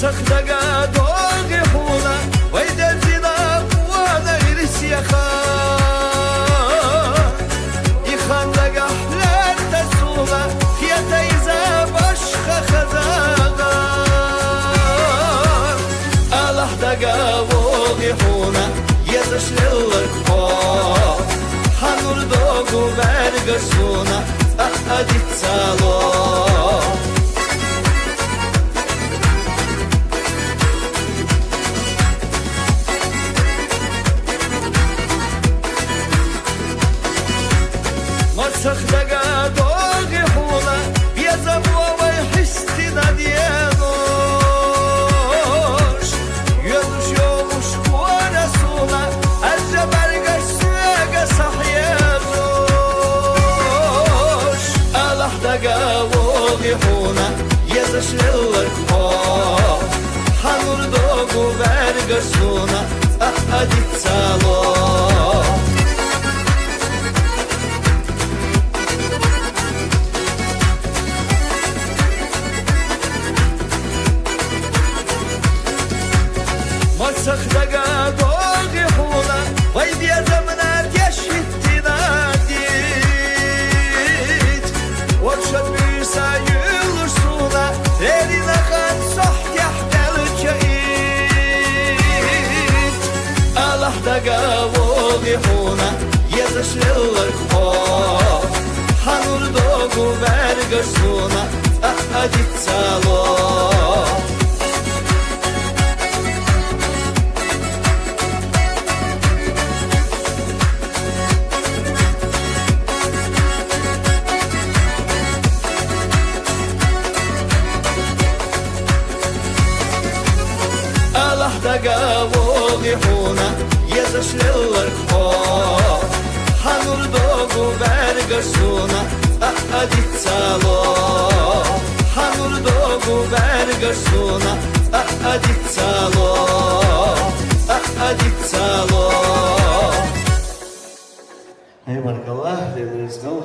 Сахтага долги хуна, вайдер зина вана ирсияха. İxandaga hlerde sula, fiyata iza başka kazaga. Allah'daga vogi huna, yazışlılar ko. Hanur dogu vergasuna, ahadit salo. Сахтага долги хуна, без обова хисти наденош. Йолуш йолуш куара суна, ажа баргаш суяга сахьерош. Аллахдага волги хуна, язашлылар ко. Ханур догу баргаш суна, ахадит сало. Сахтага долги хуна, вайди замнат яшвитти надит. Отшат бирса юлуш суна, терина хан сохт яхтал чаит. Аллахдага волги хуна, язашлылар ко. Ханур догу вергаш суна, ахадит сало. Allah'daga vogi huna, yazışlılar ko. Hanur dogu vergasuna, ahadit salo. Hanur dogu vergasuna, ahadit salo. Ahadit salo. Hey barakallah, dediniz kal.